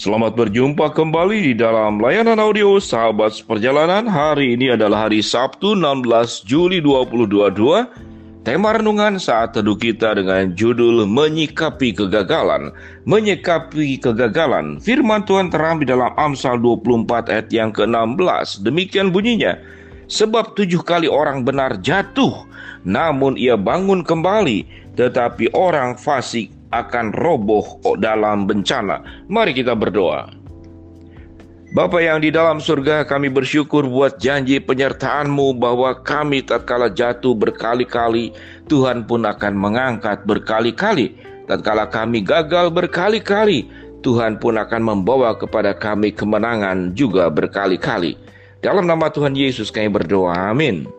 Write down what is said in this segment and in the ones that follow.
Selamat berjumpa kembali di dalam layanan audio Sahabat Seperjalanan. Hari ini adalah hari Sabtu 16 Juli 2022. Tema renungan saat teduh kita dengan judul Menyikapi Kegagalan. Menyikapi kegagalan. Firman Tuhan terambil dalam Amsal 24 ayat yang ke-16. Demikian bunyinya. Sebab 7 kali orang benar jatuh, namun ia bangun kembali. Tetapi orang fasik akan roboh dalam bencana. Mari kita berdoa. Bapa yang di dalam surga, kami bersyukur buat janji penyertaan-Mu bahwa kami tatkala jatuh berkali-kali, Tuhan pun akan mengangkat berkali-kali. Tatkala kami gagal berkali-kali, Tuhan pun akan membawa kepada kami kemenangan juga berkali-kali. Dalam nama Tuhan Yesus kami berdoa, amin.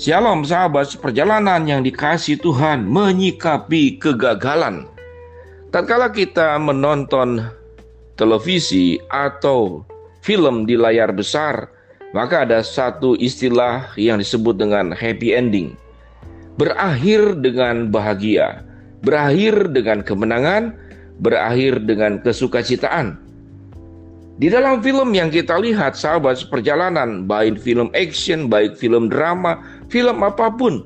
Shalom sahabat seperjalanan yang dikasihi Tuhan, menyikapi kegagalan. Tatkala kita menonton televisi atau film di layar besar, maka ada satu istilah yang disebut dengan happy ending. Berakhir dengan bahagia, berakhir dengan kemenangan, berakhir dengan kesukacitaan. Di dalam film yang kita lihat sahabat seperjalanan, baik film action, baik film drama, film apapun,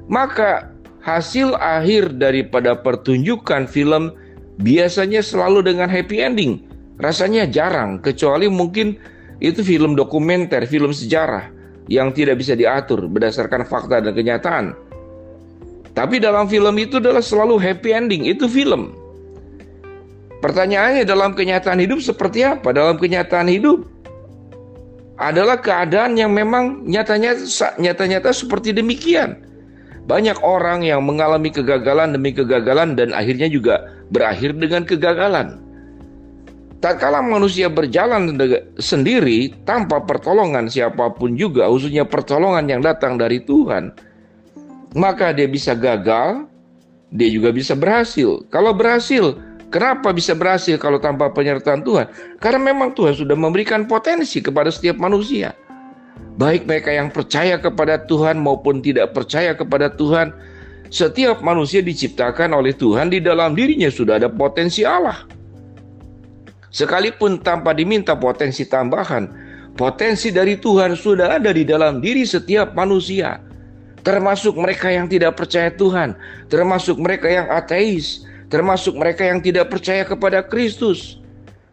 maka hasil akhir daripada pertunjukan film biasanya selalu dengan happy ending. Rasanya jarang, kecuali mungkin itu film dokumenter, film sejarah yang tidak bisa diatur berdasarkan fakta dan kenyataan. Tapi dalam film itu adalah selalu happy ending, itu film. Pertanyaannya, dalam kenyataan hidup seperti apa? Dalam kenyataan hidup adalah keadaan yang memang nyata-nyata seperti demikian. Banyak orang yang mengalami kegagalan demi kegagalan dan akhirnya juga berakhir dengan kegagalan. Tatkala manusia berjalan sendiri tanpa pertolongan siapapun juga, khususnya pertolongan yang datang dari Tuhan, maka dia bisa gagal, dia juga bisa berhasil. Kalau berhasil, kenapa bisa berhasil kalau tanpa penyertaan Tuhan? Karena memang Tuhan sudah memberikan potensi kepada setiap manusia. Baik mereka yang percaya kepada Tuhan maupun tidak percaya kepada Tuhan, setiap manusia diciptakan oleh Tuhan, di dalam dirinya sudah ada potensi Allah. Sekalipun tanpa diminta potensi tambahan, potensi dari Tuhan sudah ada di dalam diri setiap manusia. Termasuk mereka yang tidak percaya Tuhan, termasuk mereka yang ateis, termasuk mereka yang tidak percaya kepada Kristus.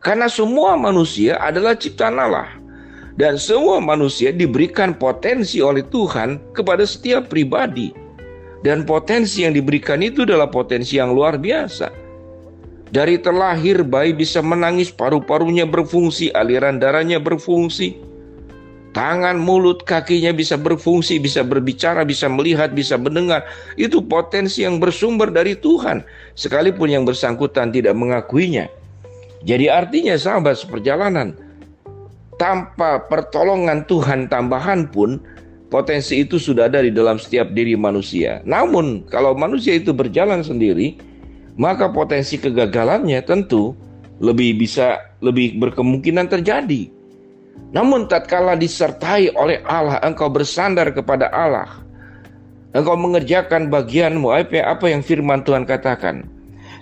Karena semua manusia adalah ciptaan Allah. Dan semua manusia diberikan potensi oleh Tuhan kepada setiap pribadi. Dan potensi yang diberikan itu adalah potensi yang luar biasa. Dari terlahir bayi bisa menangis, paru-parunya berfungsi, aliran darahnya berfungsi. Tangan, mulut, kakinya bisa berfungsi, bisa berbicara, bisa melihat, bisa mendengar. Itu potensi yang bersumber dari Tuhan, sekalipun yang bersangkutan tidak mengakuinya. Jadi artinya sahabat seperjalanan, tanpa pertolongan Tuhan tambahan pun, potensi itu sudah ada di dalam setiap diri manusia. Namun kalau manusia itu berjalan sendiri, maka potensi kegagalannya tentu lebih berkemungkinan terjadi. Namun tatkala disertai oleh Allah, engkau bersandar kepada Allah, engkau mengerjakan bagianmu, apa yang firman Tuhan katakan.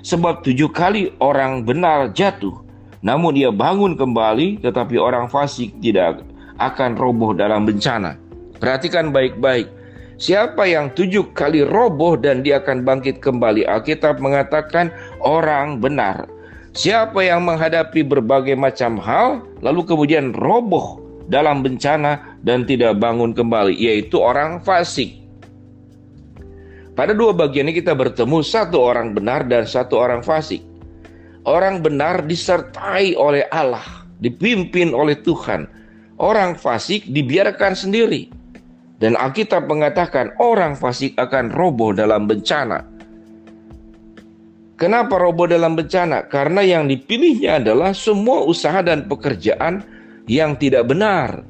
Sebab 7 kali orang benar jatuh, namun ia bangun kembali, tetapi orang fasik tidak akan roboh dalam bencana. Perhatikan baik-baik. Siapa yang 7 kali roboh dan dia akan bangkit kembali? Alkitab mengatakan orang benar. Siapa yang menghadapi berbagai macam hal, lalu kemudian roboh dalam bencana dan tidak bangun kembali, yaitu orang fasik. Pada 2 bagian ini kita bertemu, satu orang benar dan satu orang fasik. Orang benar disertai oleh Allah, dipimpin oleh Tuhan. Orang fasik dibiarkan sendiri. Dan Alkitab mengatakan orang fasik akan roboh dalam bencana. Kenapa roboh dalam bencana? Karena yang dipilihnya adalah semua usaha dan pekerjaan yang tidak benar.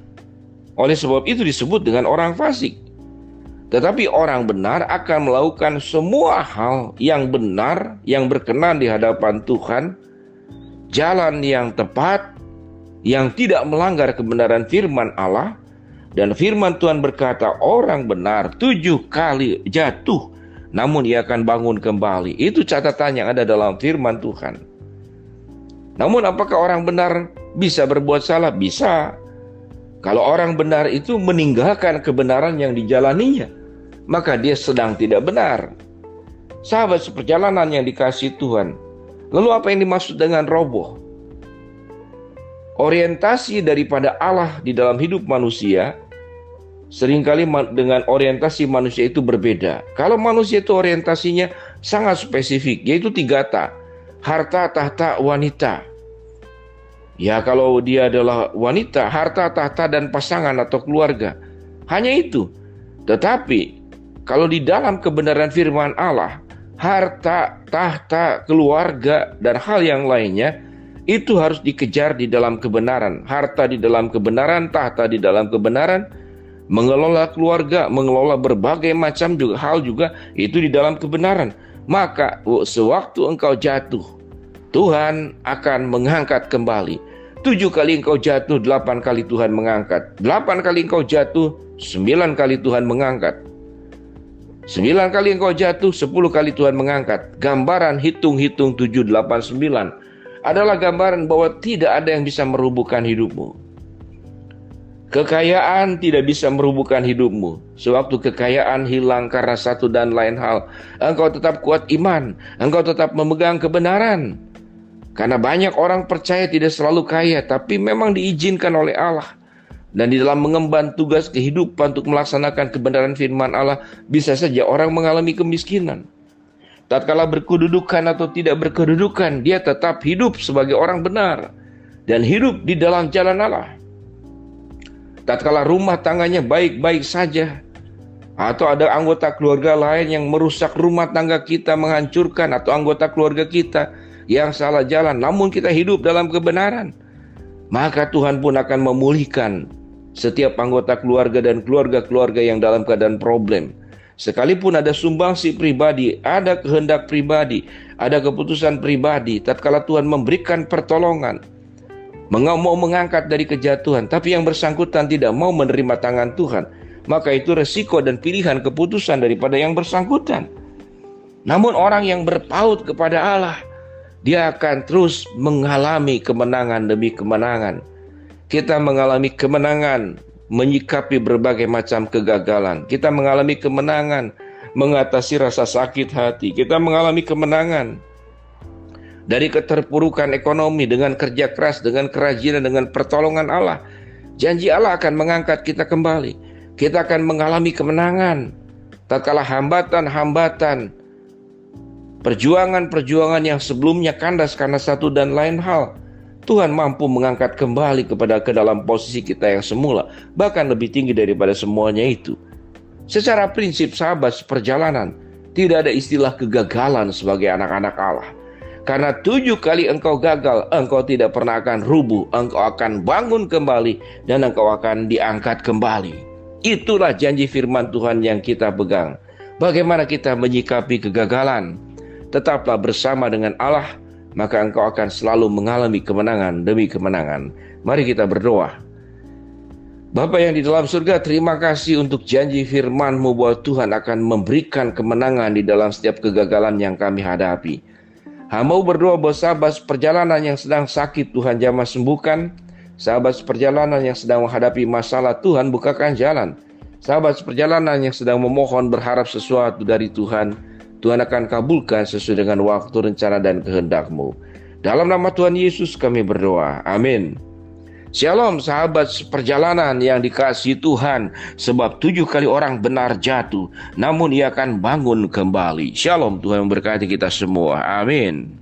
Oleh sebab itu disebut dengan orang fasik. Tetapi orang benar akan melakukan semua hal yang benar, yang berkenan di hadapan Tuhan, jalan yang tepat, yang tidak melanggar kebenaran firman Allah. Dan firman Tuhan berkata, orang benar 7 kali jatuh, namun ia akan bangun kembali. Itu catatan yang ada dalam firman Tuhan. Namun apakah orang benar bisa berbuat salah? Bisa. Kalau orang benar itu meninggalkan kebenaran yang dijalaninya, maka dia sedang tidak benar. Sahabat seperjalanan yang dikasihi Tuhan, lalu apa yang dimaksud dengan roboh? Orientasi daripada Allah di dalam hidup manusia seringkali dengan orientasi manusia itu berbeda. Kalau manusia itu orientasinya sangat spesifik, yaitu 3 harta, tahta, wanita. Ya, kalau dia adalah wanita, harta, tahta, dan pasangan atau keluarga. Hanya itu. Tetapi kalau di dalam kebenaran firman Allah, harta, tahta, keluarga, dan hal yang lainnya itu harus dikejar di dalam kebenaran. Harta di dalam kebenaran, tahta di dalam kebenaran, mengelola keluarga, mengelola berbagai macam hal juga itu di dalam kebenaran. Maka sewaktu engkau jatuh, Tuhan akan mengangkat kembali. 7 kali engkau jatuh, 8 kali Tuhan mengangkat. 8 kali engkau jatuh, 9 kali Tuhan mengangkat. 9 kali engkau jatuh, 10 kali Tuhan mengangkat. Gambaran hitung-hitung 7, 8, 9 adalah gambaran bahwa tidak ada yang bisa merubuhkan hidupmu. Kekayaan tidak bisa merubuhkan hidupmu. Sewaktu kekayaan hilang karena satu dan lain hal, engkau tetap kuat iman, engkau tetap memegang kebenaran. Karena banyak orang percaya tidak selalu kaya, tapi memang diizinkan oleh Allah. Dan di dalam mengemban tugas kehidupan untuk melaksanakan kebenaran firman Allah, bisa saja orang mengalami kemiskinan. Tatkala berkedudukan atau tidak berkedudukan, dia tetap hidup sebagai orang benar dan hidup di dalam jalan Allah. Tatkala rumah tangganya baik-baik saja, atau ada anggota keluarga lain yang merusak rumah tangga kita, menghancurkan, atau anggota keluarga kita yang salah jalan, namun kita hidup dalam kebenaran, maka Tuhan pun akan memulihkan setiap anggota keluarga dan keluarga-keluarga yang dalam keadaan problem. Sekalipun ada sumbangsi pribadi, ada kehendak pribadi, ada keputusan pribadi, tatkala Tuhan memberikan pertolongan, mau mengangkat dari kejatuhan, tapi yang bersangkutan tidak mau menerima tangan Tuhan, maka itu resiko dan pilihan keputusan daripada yang bersangkutan. Namun orang yang berpaut kepada Allah, dia akan terus mengalami kemenangan demi kemenangan. Kita mengalami kemenangan menyikapi berbagai macam kegagalan. Kita mengalami kemenangan mengatasi rasa sakit hati. Kita mengalami kemenangan dari keterpurukan ekonomi dengan kerja keras, dengan kerajinan, dengan pertolongan Allah. Janji Allah akan mengangkat kita kembali. Kita akan mengalami kemenangan tatkala hambatan-hambatan, perjuangan-perjuangan yang sebelumnya kandas karena satu dan lain hal, Tuhan mampu mengangkat kembali ke dalam posisi kita yang semula, bahkan lebih tinggi daripada semuanya itu. Secara prinsip sahabat seperjalanan, tidak ada istilah kegagalan sebagai anak-anak Allah. Karena 7 kali engkau gagal, engkau tidak pernah akan rubuh, engkau akan bangun kembali, dan engkau akan diangkat kembali. Itulah janji firman Tuhan yang kita pegang. Bagaimana kita menyikapi kegagalan? Tetaplah bersama dengan Allah, maka engkau akan selalu mengalami kemenangan demi kemenangan. Mari kita berdoa. Bapa yang di dalam surga, terima kasih untuk janji firman-Mu bahwa Tuhan akan memberikan kemenangan di dalam setiap kegagalan yang kami hadapi. Hamba berdoa bahwa sahabat perjalanan yang sedang sakit, Tuhan jamah sembuhkan. Sahabat perjalanan yang sedang menghadapi masalah, Tuhan bukakan jalan. Sahabat perjalanan yang sedang memohon berharap sesuatu dari Tuhan, Tuhan akan kabulkan sesuai dengan waktu, rencana, dan kehendak-Mu. Dalam nama Tuhan Yesus kami berdoa. Amin. Shalom sahabat perjalanan yang dikasihi Tuhan. Sebab 7 kali orang benar jatuh, namun ia akan bangun kembali. Shalom, Tuhan memberkati kita semua. Amin.